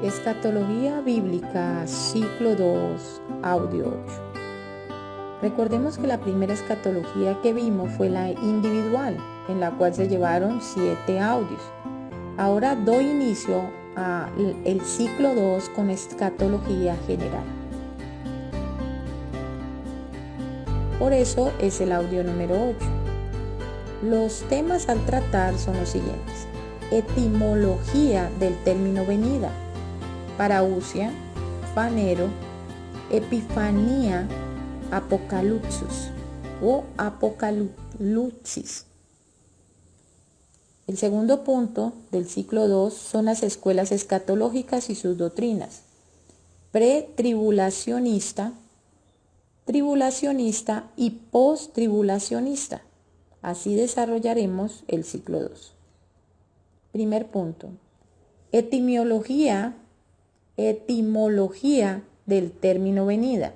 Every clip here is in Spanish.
Escatología Bíblica, Ciclo 2, Audio 8. Recordemos que la primera escatología que vimos fue la individual, en la cual se llevaron 7 audios. Ahora doy inicio al ciclo 2 con escatología general. Por eso es el audio número 8. Los temas al tratar son los siguientes: etimología del término venida, parausia, fanero, epifanía, apocalipsis o apocalipsis. El segundo punto del ciclo 2 son las escuelas escatológicas y sus doctrinas: pretribulacionista, tribulacionista y posttribulacionista. Así desarrollaremos el ciclo 2. Primer punto: etimología del término venida.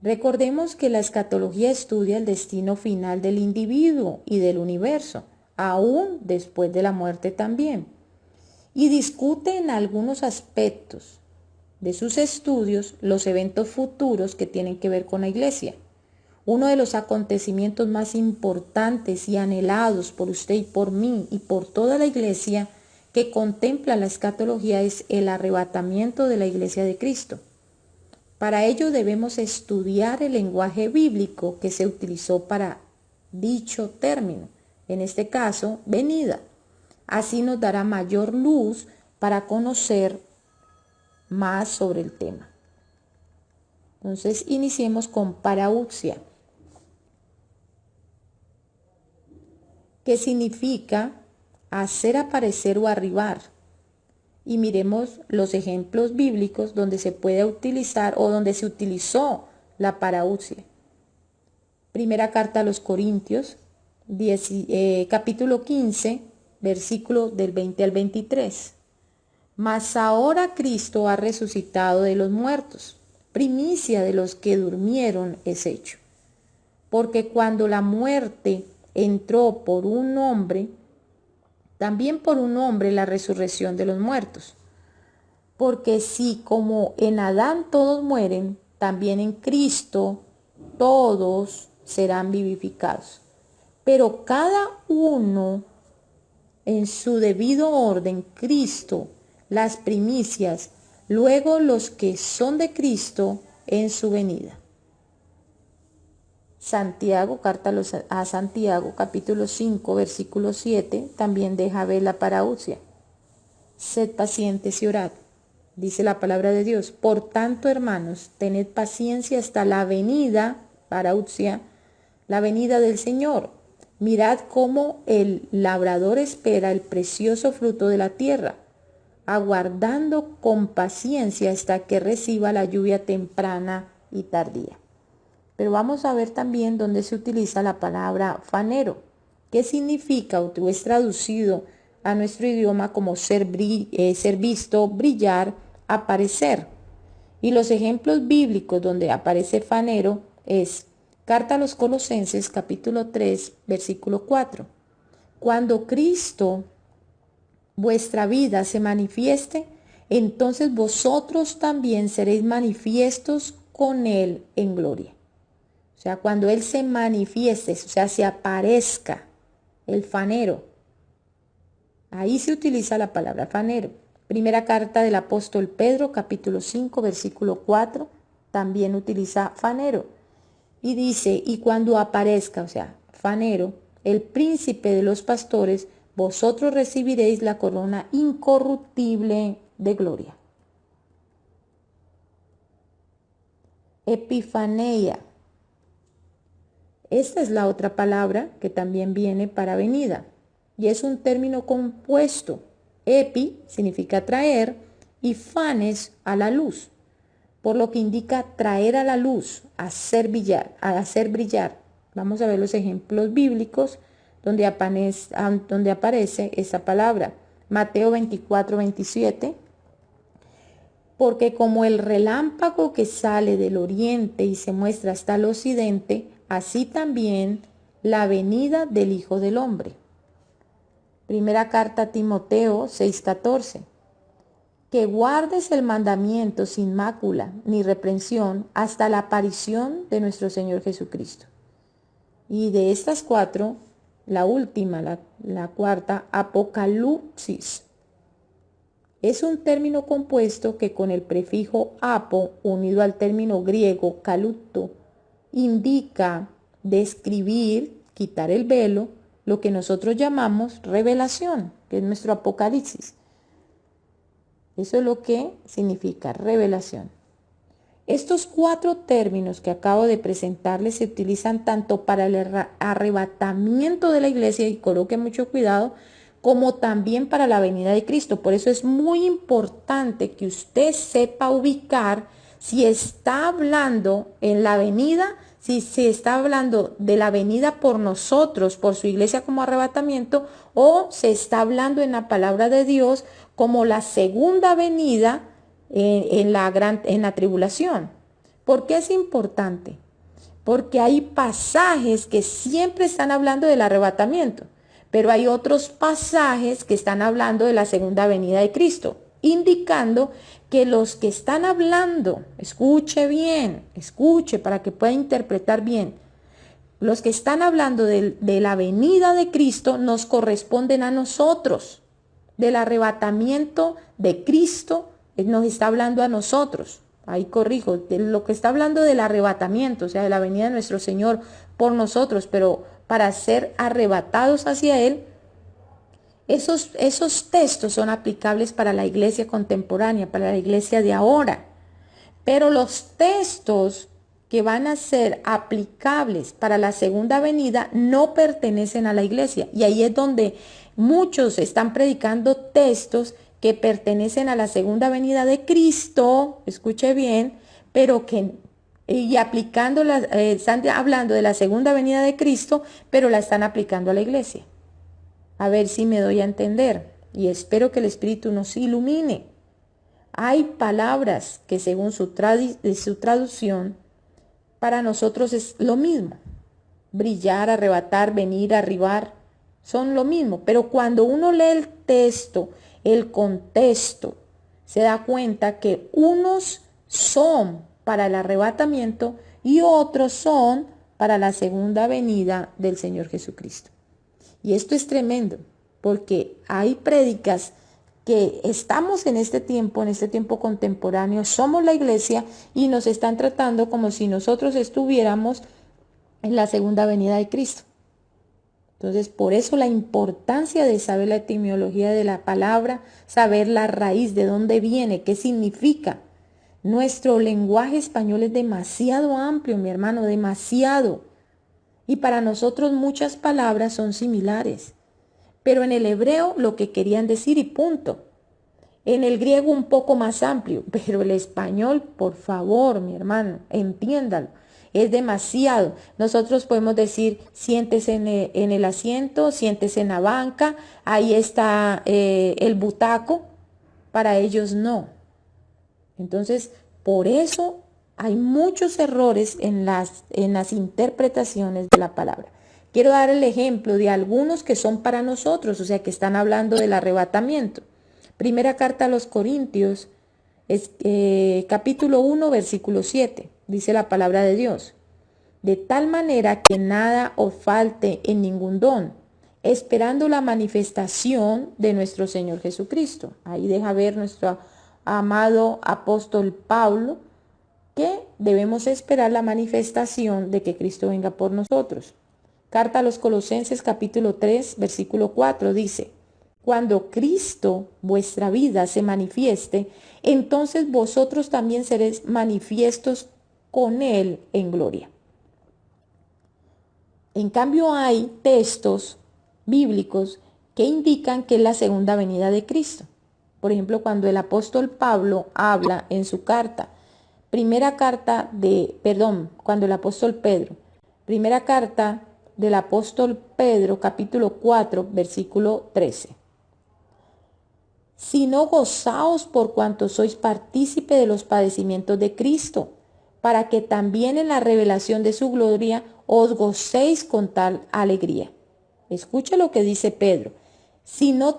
Recordemos que la escatología estudia el destino final del individuo y del universo, aún después de la muerte también, y discute en algunos aspectos de sus estudios los eventos futuros que tienen que ver con la iglesia. Uno de los acontecimientos más importantes y anhelados por usted y por mí y por toda la iglesia que contempla la escatología es el arrebatamiento de la iglesia de Cristo. Para ello debemos estudiar el lenguaje bíblico que se utilizó para dicho término, en este caso, venida. Así nos dará mayor luz para conocer más sobre el tema. Entonces, iniciemos con parausia, que significa hacer aparecer o arribar. Y miremos los ejemplos bíblicos donde se puede utilizar o donde se utilizó la parausia. Primera carta a los Corintios, capítulo 15, versículo del 20 al 23. Mas ahora Cristo ha resucitado de los muertos, primicia de los que durmieron es hecho. Porque cuando la muerte entró por un hombre, también por un hombre la resurrección de los muertos. Porque si como en Adán todos mueren, también en Cristo todos serán vivificados. Pero cada uno en su debido orden: Cristo las primicias, luego los que son de Cristo en su venida. Santiago, carta a Santiago, capítulo 5, versículo 7, también deja ver la parausia. Sed pacientes y orad, dice la palabra de Dios. Por tanto, hermanos, tened paciencia hasta la venida, parausia, la venida del Señor. Mirad cómo el labrador espera el precioso fruto de la tierra, aguardando con paciencia hasta que reciba la lluvia temprana y tardía. Pero vamos a ver también dónde se utiliza la palabra fanero, que significa o es traducido a nuestro idioma como ser visto, brillar, aparecer. Y los ejemplos bíblicos donde aparece fanero es carta a los Colosenses capítulo 3 versículo 4. Cuando Cristo, vuestra vida, se manifieste, entonces vosotros también seréis manifiestos con Él en gloria. O sea, cuando Él se manifieste, o sea, se aparezca, el fanero. Ahí se utiliza la palabra fanero. Primera carta del apóstol Pedro, capítulo 5, versículo 4, también utiliza fanero. Y dice: y cuando aparezca, o sea, fanero, el príncipe de los pastores, vosotros recibiréis la corona incorruptible de gloria. Epifanía. Esta es la otra palabra que también viene para venida y es un término compuesto. Epi significa traer y fanes a la luz, por lo que indica traer a la luz, hacer brillar. Vamos a ver los ejemplos bíblicos donde aparece esa palabra. Mateo 24, 27. Porque como el relámpago que sale del oriente y se muestra hasta el occidente, así también la venida del Hijo del Hombre. Primera carta a Timoteo 6:14. que guardes el mandamiento sin mácula ni reprensión hasta la aparición de nuestro Señor Jesucristo. Y de estas 4, la última, la cuarta, apocalipsis. Es un término compuesto que con el prefijo apo, unido al término griego kaluto, indica describir, quitar el velo, lo que nosotros llamamos revelación, que es nuestro apocalipsis. Eso es lo que significa revelación. Estos 4 términos que acabo de presentarles se utilizan tanto para el arrebatamiento de la iglesia, y coloque mucho cuidado, como también para la venida de Cristo. Por eso es muy importante que usted sepa ubicar si está hablando en la venida, si se está hablando de la venida por nosotros, por su iglesia como arrebatamiento, o se está hablando en la palabra de Dios como la segunda venida en la tribulación. ¿Por qué es importante? Porque hay pasajes que siempre están hablando del arrebatamiento, pero hay otros pasajes que están hablando de la segunda venida de Cristo, indicando que los que están hablando, escuche bien, escuche para que pueda interpretar bien, los que están hablando de la venida de Cristo nos corresponden a nosotros. Del arrebatamiento de Cristo nos está hablando a nosotros. Ahí corrijo, de lo que está hablando del arrebatamiento, o sea, de la venida de nuestro Señor por nosotros, pero para ser arrebatados hacia Él, esos textos son aplicables para la iglesia contemporánea, para la iglesia de ahora. Pero los textos que van a ser aplicables para la segunda venida no pertenecen a la iglesia. Y ahí es donde muchos están predicando textos que pertenecen a la segunda venida de Cristo, escuche bien, pero que están hablando de la segunda venida de Cristo, pero la están aplicando a la iglesia. A ver si me doy a entender, y espero que el Espíritu nos ilumine. Hay palabras que según su traducción, para nosotros es lo mismo. Brillar, arrebatar, venir, arribar, son lo mismo. Pero cuando uno lee el texto, el contexto, se da cuenta que unos son para el arrebatamiento y otros son para la segunda venida del Señor Jesucristo. Y esto es tremendo, porque hay prédicas que estamos en este tiempo contemporáneo, somos la iglesia y nos están tratando como si nosotros estuviéramos en la segunda venida de Cristo. Entonces, por eso la importancia de saber la etimología de la palabra, saber la raíz, de dónde viene, qué significa. Nuestro lenguaje español es demasiado amplio, mi hermano, demasiado. Y para nosotros muchas palabras son similares. Pero en el hebreo lo que querían decir y punto. En el griego un poco más amplio, pero el español, por favor, mi hermano, entiéndalo. Es demasiado. Nosotros podemos decir, siéntese en el asiento, siéntese en la banca, ahí está el butaco. Para ellos no. Entonces, por eso hay muchos errores en las interpretaciones de la palabra. Quiero dar el ejemplo de algunos que son para nosotros, o sea, que están hablando del arrebatamiento. Primera carta a los Corintios, capítulo 1, versículo 7, dice la palabra de Dios. De tal manera que nada os falte en ningún don, esperando la manifestación de nuestro Señor Jesucristo. Ahí deja ver nuestro amado apóstol Pablo, que debemos esperar la manifestación de que Cristo venga por nosotros. Carta a los Colosenses capítulo 3, versículo 4 dice, cuando Cristo, vuestra vida, se manifieste, entonces vosotros también seréis manifiestos con Él en gloria. En cambio hay textos bíblicos que indican que es la segunda venida de Cristo. Por ejemplo, cuando el apóstol Pablo habla en su carta, cuando el apóstol Pedro, primera carta del apóstol Pedro, capítulo 4, versículo 13. Sino gozaos por cuanto sois partícipe de los padecimientos de Cristo, para que también en la revelación de su gloria os gocéis con tal alegría. Escucha lo que dice Pedro. Sino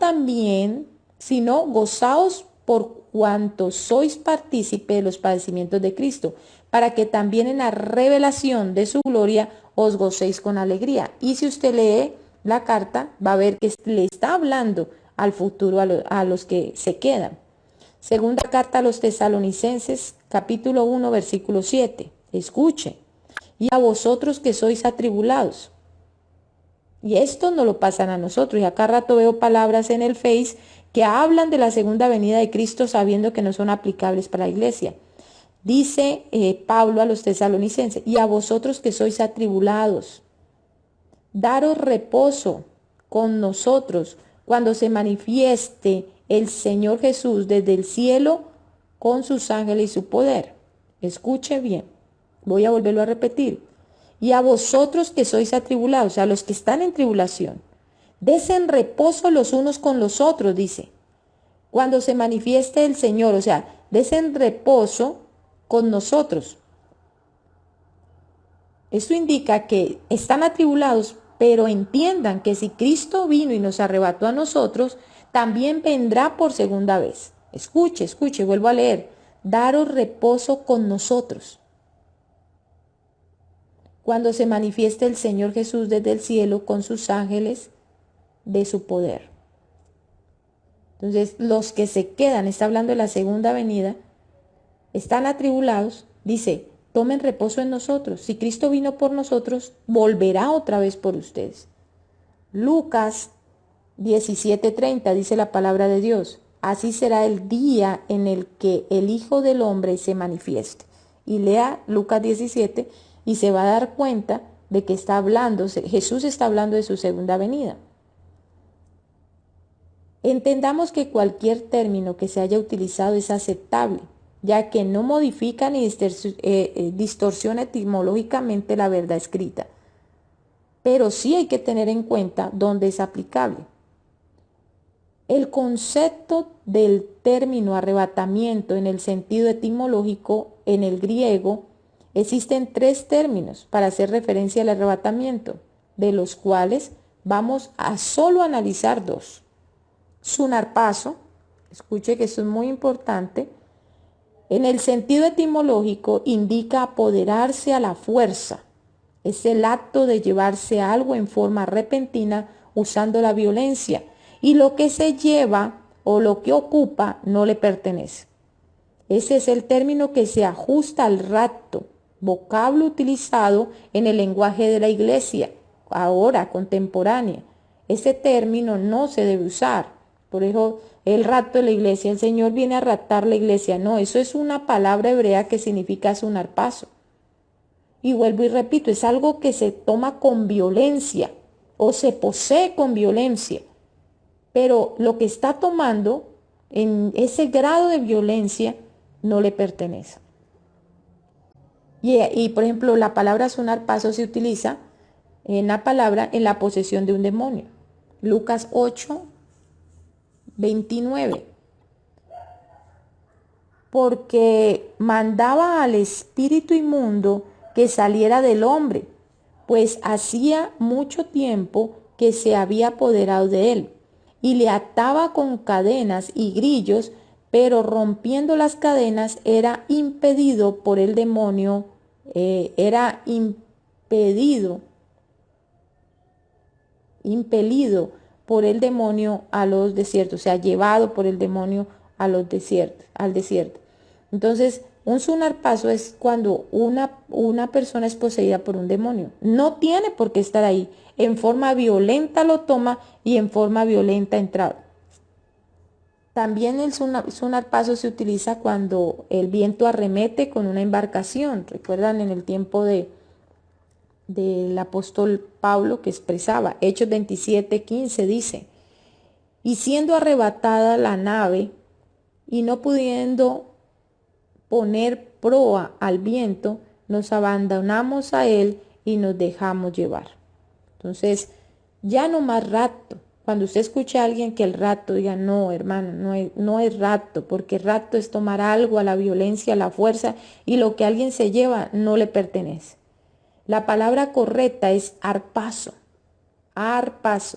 gozaos por cuanto sois partícipe de los padecimientos de Cristo, para que también en la revelación de su gloria os gocéis con alegría. Y si usted lee la carta, va a ver que le está hablando al futuro, a los que se quedan. Segunda carta a los Tesalonicenses, capítulo 1, versículo 7. Escuche. Y a vosotros que sois atribulados. Y esto no lo pasan a nosotros. Y acá rato veo palabras en el Face que hablan de la segunda venida de Cristo sabiendo que no son aplicables para la iglesia. Dice Pablo a los tesalonicenses, y a vosotros que sois atribulados, daros reposo con nosotros cuando se manifieste el Señor Jesús desde el cielo con sus ángeles y su poder. Escuche bien, voy a volverlo a repetir. Y a vosotros que sois atribulados, o sea, los que están en tribulación, desen reposo los unos con los otros, dice, cuando se manifieste el Señor, o sea, desen reposo con nosotros. Esto indica que están atribulados, pero entiendan que si Cristo vino y nos arrebató a nosotros, también vendrá por segunda vez. Escuche, escuche, vuelvo a leer. Daros reposo con nosotros. Cuando se manifieste el Señor Jesús desde el cielo con sus ángeles de su poder. Entonces, los que se quedan, está hablando de la segunda venida, están atribulados, dice, tomen reposo en nosotros. Si Cristo vino por nosotros, volverá otra vez por ustedes. Lucas 17:30 dice la palabra de Dios. Así será el día en el que el Hijo del Hombre se manifieste. Y lea Lucas 17 y se va a dar cuenta de que está hablando, Jesús está hablando de su segunda venida. Entendamos que cualquier término que se haya utilizado es aceptable, ya que no modifica ni distorsiona etimológicamente la verdad escrita. Pero sí hay que tener en cuenta dónde es aplicable. El concepto del término arrebatamiento en el sentido etimológico en el griego, existen 3 términos para hacer referencia al arrebatamiento, de los cuales vamos a solo analizar 2. Sunarpazo, escuche que esto es muy importante, en el sentido etimológico indica apoderarse a la fuerza. Es el acto de llevarse algo en forma repentina usando la violencia, y lo que se lleva o lo que ocupa no le pertenece. Ese es el término que se ajusta al rapto, vocablo utilizado en el lenguaje de la iglesia, ahora contemporánea. Ese término no se debe usar. Por eso el rapto de la iglesia, el Señor viene a raptar la iglesia. No, eso es una palabra hebrea que significa sunarpazo. Y vuelvo y repito, es algo que se toma con violencia o se posee con violencia. Pero lo que está tomando en ese grado de violencia no le pertenece. Y por ejemplo, la palabra sunarpazo se utiliza en la posesión de un demonio. Lucas 8:29. Porque mandaba al espíritu inmundo que saliera del hombre, pues hacía mucho tiempo que se había apoderado de él, y le ataba con cadenas y grillos, pero rompiendo las cadenas era impedido por el demonio, impelido por el demonio a los desiertos, o sea, llevado por el demonio al desierto. Entonces, un sunarpazo es cuando una persona es poseída por un demonio. No tiene por qué estar ahí. En forma violenta lo toma y en forma violenta entra. También el sunarpazo se utiliza cuando el viento arremete con una embarcación. Recuerdan en el tiempo del apóstol Pablo que expresaba, Hechos 27:15 dice, y siendo arrebatada la nave y no pudiendo poner proa al viento, nos abandonamos a él y nos dejamos llevar. Entonces, ya no más rapto. Cuando usted escuche a alguien que el rapto, diga, no, hermano, no es rapto, porque rapto es tomar algo a la violencia, a la fuerza, y lo que alguien se lleva no le pertenece. La palabra correcta es arpazo. Arpazo.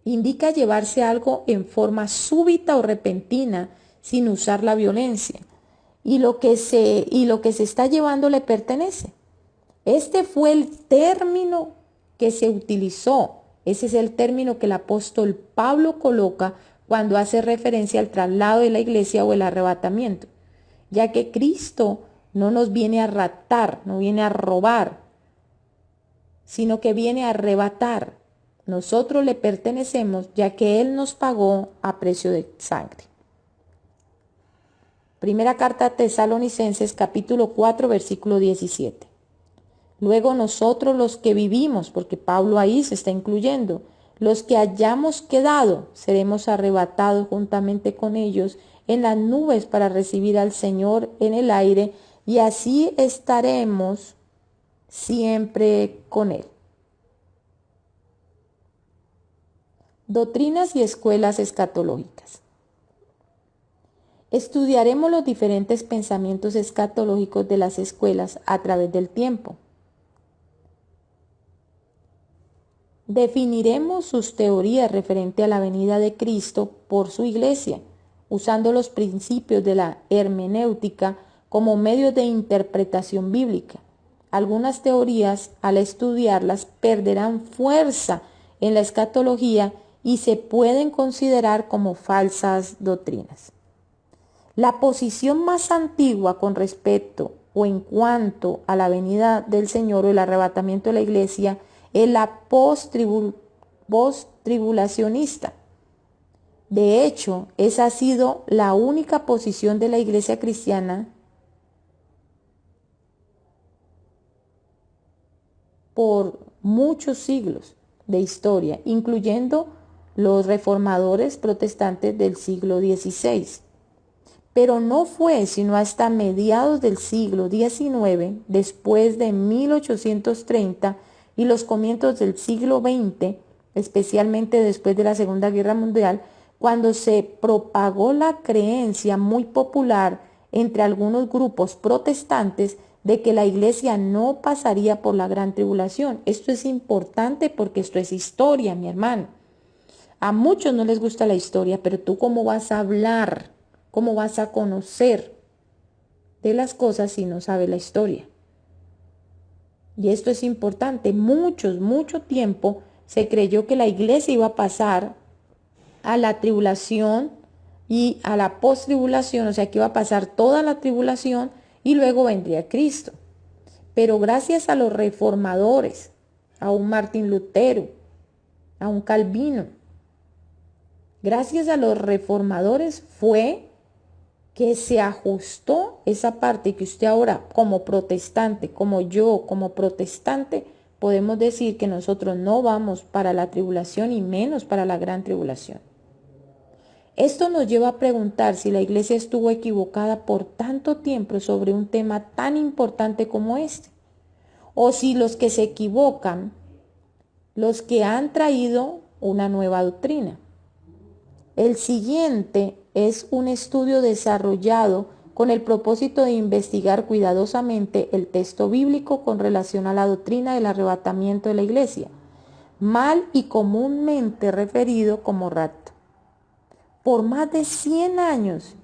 Indica llevarse algo en forma súbita o repentina, sin usar la violencia. Y lo que se está llevando le pertenece. Este fue el término que se utilizó. Ese es el término que el apóstol Pablo coloca cuando hace referencia al traslado de la iglesia o el arrebatamiento, ya que Cristo no nos viene a raptar, no viene a robar, sino que viene a arrebatar. Nosotros le pertenecemos, ya que Él nos pagó a precio de sangre. Primera carta a Tesalonicenses, capítulo 4, versículo 17. Luego nosotros los que vivimos, porque Pablo ahí se está incluyendo, los que hayamos quedado, seremos arrebatados juntamente con ellos en las nubes para recibir al Señor en el aire, y así estaremos siempre con Él. Doctrinas y escuelas escatológicas. Estudiaremos los diferentes pensamientos escatológicos de las escuelas a través del tiempo. Definiremos sus teorías referente a la venida de Cristo por su iglesia, usando los principios de la hermenéutica como medios de interpretación bíblica. Algunas teorías, al estudiarlas, perderán fuerza en la escatología y se pueden considerar como falsas doctrinas. La posición más antigua con respecto o en cuanto a la venida del Señor o el arrebatamiento de la iglesia es la post-tribulacionista. De hecho, esa ha sido la única posición de la iglesia cristiana por muchos siglos de historia, incluyendo los reformadores protestantes del siglo XVI. Pero no fue sino hasta mediados del siglo XIX, después de 1830 y los comienzos del siglo XX, especialmente después de la Segunda Guerra Mundial, cuando se propagó la creencia muy popular entre algunos grupos protestantes de que la iglesia no pasaría por la gran tribulación. Esto es importante porque esto es historia, mi hermano. A muchos no les gusta la historia, pero tú cómo vas a hablar, cómo vas a conocer de las cosas si no sabes la historia. Y esto es importante. Mucho tiempo se creyó que la iglesia iba a pasar a la tribulación y a la post-tribulación, o sea que iba a pasar toda la tribulación y luego vendría Cristo. Pero gracias a los reformadores, a un Martín Lutero, a un Calvino, gracias a los reformadores fue que se ajustó esa parte que usted ahora como protestante, como yo como protestante, podemos decir que nosotros no vamos para la tribulación y menos para la gran tribulación. Esto nos lleva a preguntar si la iglesia estuvo equivocada por tanto tiempo sobre un tema tan importante como este, o si los que se equivocan, los que han traído una nueva doctrina. El siguiente es un estudio desarrollado con el propósito de investigar cuidadosamente el texto bíblico con relación a la doctrina del arrebatamiento de la iglesia, mal y comúnmente referido como rapto. Por más de 100 años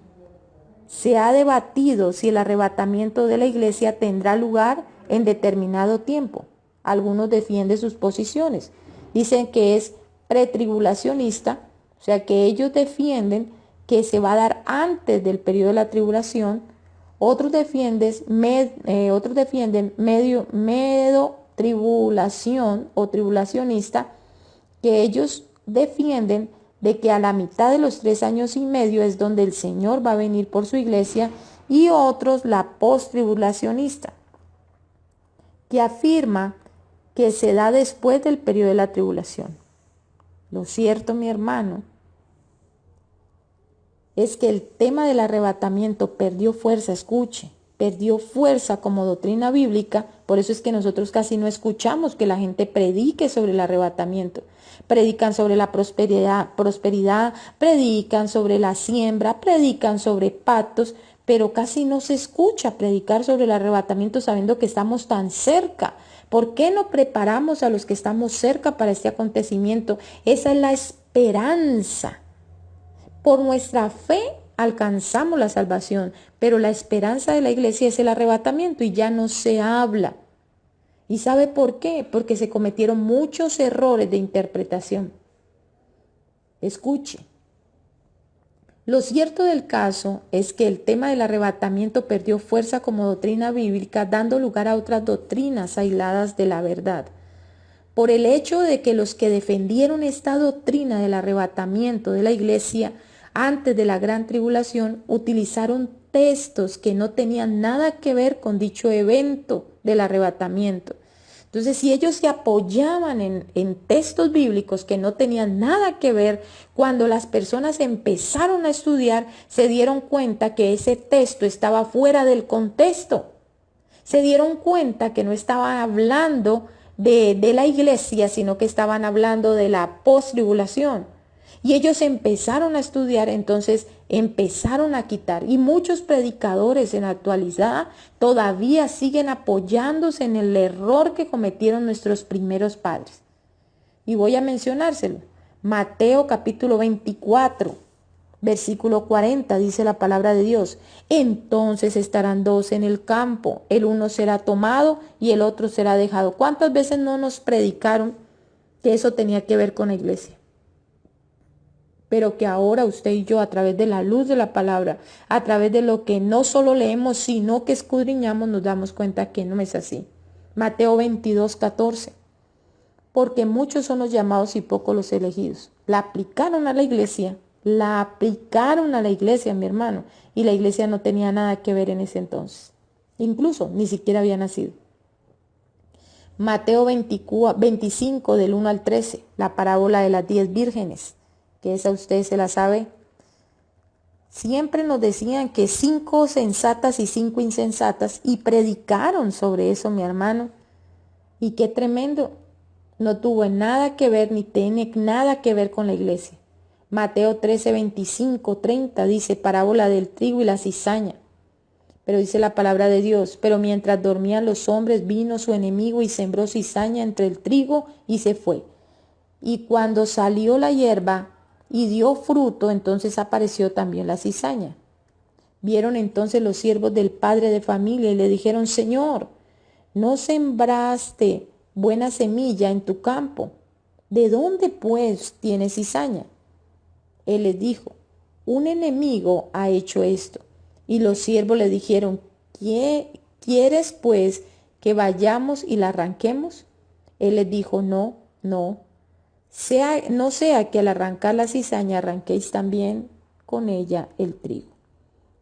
se ha debatido si el arrebatamiento de la iglesia tendrá lugar en determinado tiempo. Algunos defienden sus posiciones. Dicen que es pretribulacionista, o sea que ellos defienden que se va a dar antes del periodo de la tribulación. Otros defienden medio tribulación o tribulacionista, que ellos defienden de que a la mitad de los 3 años y medio es donde el Señor va a venir por su iglesia, y otros la post-tribulacionista, que afirma que se da después del periodo de la tribulación. Lo cierto, mi hermano, es que el tema del arrebatamiento perdió fuerza, escuche, perdió fuerza como doctrina bíblica. Por eso es que nosotros casi no escuchamos que la gente predique sobre el arrebatamiento. Predican sobre la prosperidad, predican sobre la siembra, predican sobre pactos, pero casi no se escucha predicar sobre el arrebatamiento sabiendo que estamos tan cerca. ¿Por qué no preparamos a los que estamos cerca para este acontecimiento? Esa es la esperanza. Por nuestra fe alcanzamos la salvación, pero la esperanza de la iglesia es el arrebatamiento y ya no se habla. ¿Y sabe por qué? Porque se cometieron muchos errores de interpretación. Escuche. Lo cierto del caso es que el tema del arrebatamiento perdió fuerza como doctrina bíblica, dando lugar a otras doctrinas aisladas de la verdad. Por el hecho de que los que defendieron esta doctrina del arrebatamiento de la iglesia antes de la gran tribulación utilizaron textos que no tenían nada que ver con dicho evento del arrebatamiento. Entonces, si ellos se apoyaban en textos bíblicos que no tenían nada que ver, cuando las personas empezaron a estudiar, se dieron cuenta que ese texto estaba fuera del contexto. Se dieron cuenta que no estaban hablando de la iglesia, sino que estaban hablando de la post-tribulación. Y ellos empezaron a estudiar, entonces empezaron a quitar. Y muchos predicadores en la actualidad todavía siguen apoyándose en el error que cometieron nuestros primeros padres. Y voy a mencionárselo. Mateo capítulo 24, versículo 40, dice la palabra de Dios. Entonces estarán dos en el campo, el uno será tomado y el otro será dejado. ¿Cuántas veces no nos predicaron que eso tenía que ver con la iglesia? Pero que ahora usted y yo, a través de la luz de la palabra, a través de lo que no solo leemos, sino que escudriñamos, nos damos cuenta que no es así. Mateo 22, 14. Porque muchos son los llamados y pocos los elegidos. La aplicaron a la iglesia, mi hermano, y la iglesia no tenía nada que ver en ese entonces. Incluso ni siquiera había nacido. Mateo 25, del 1 al 13, la parábola de las 10 vírgenes, que esa usted se la sabe. Siempre nos decían que 5 sensatas y 5 insensatas, y predicaron sobre eso, mi hermano. Y qué tremendo. No tuvo nada que ver, ni tiene nada que ver con la iglesia. Mateo 13, 25, 30 dice, parábola del trigo y la cizaña. Pero dice la palabra de Dios, pero mientras dormían los hombres, vino su enemigo y sembró cizaña entre el trigo y se fue. Y cuando salió la hierba y dio fruto, entonces apareció también la cizaña. Vieron entonces los siervos del padre de familia y le dijeron, Señor, ¿no sembraste buena semilla en tu campo? ¿De dónde pues tienes cizaña? Él les dijo, un enemigo ha hecho esto. Y los siervos le dijeron, ¿quieres pues que vayamos y la arranquemos? Él les dijo, no sea que al arrancar la cizaña arranquéis también con ella el trigo.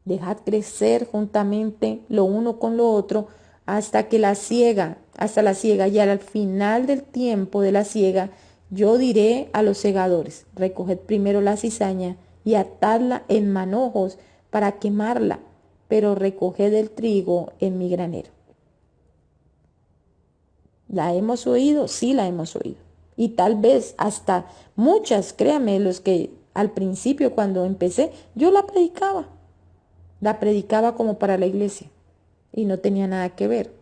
Dejad crecer juntamente lo uno con lo otro hasta la siega, y al final del tiempo de la siega, yo diré a los segadores, recoged primero la cizaña y atadla en manojos para quemarla, pero recoged el trigo en mi granero. ¿La hemos oído? Sí, la hemos oído. Y tal vez hasta muchas, créanme, los que al principio cuando empecé, yo la predicaba como para la iglesia y no tenía nada que ver.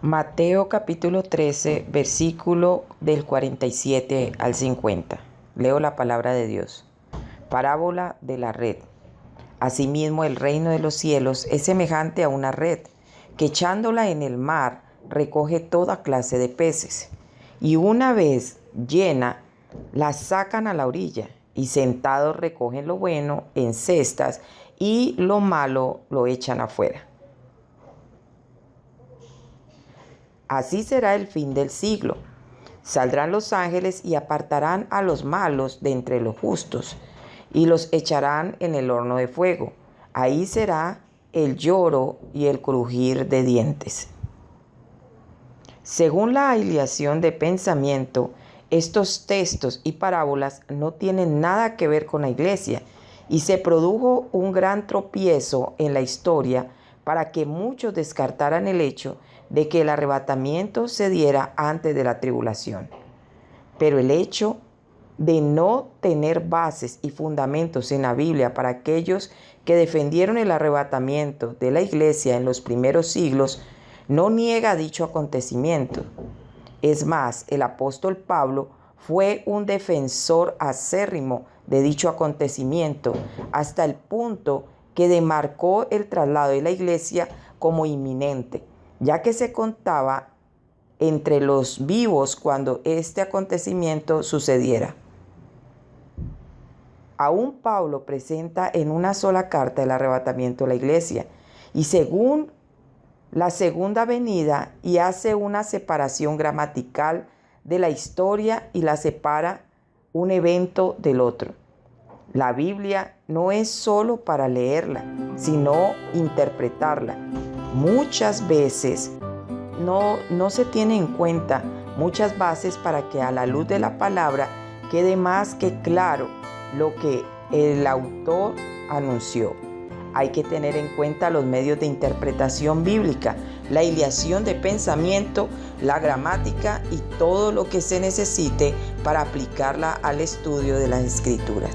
Mateo capítulo 13, versículo del 47 al 50. Leo la palabra de Dios. Parábola de la red. Asimismo, el reino de los cielos es semejante a una red, que echándola en el mar recoge toda clase de peces. Y una vez llena, la sacan a la orilla, y sentados recogen lo bueno en cestas, y lo malo lo echan afuera. Así será el fin del siglo. Saldrán los ángeles y apartarán a los malos de entre los justos, y los echarán en el horno de fuego. Ahí será el lloro y el crujir de dientes. Según la alineación de pensamiento, estos textos y parábolas no tienen nada que ver con la iglesia, y se produjo un gran tropiezo en la historia para que muchos descartaran el hecho de que el arrebatamiento se diera antes de la tribulación. Pero el hecho de no tener bases y fundamentos en la Biblia para aquellos que defendieron el arrebatamiento de la iglesia en los primeros siglos no niega dicho acontecimiento. Es más, el apóstol Pablo fue un defensor acérrimo de dicho acontecimiento hasta el punto que demarcó el traslado de la iglesia como inminente, ya que se contaba entre los vivos cuando este acontecimiento sucediera. Aún Pablo presenta en una sola carta el arrebatamiento de la iglesia y según la segunda venida y hace una separación gramatical de la historia y la separa un evento del otro. La Biblia no es solo para leerla, sino interpretarla. Muchas veces no se tiene en cuenta muchas bases para que a la luz de la palabra quede más que claro lo que el autor anunció. Hay que tener en cuenta los medios de interpretación bíblica, la hilación de pensamiento, la gramática y todo lo que se necesite para aplicarla al estudio de las Escrituras.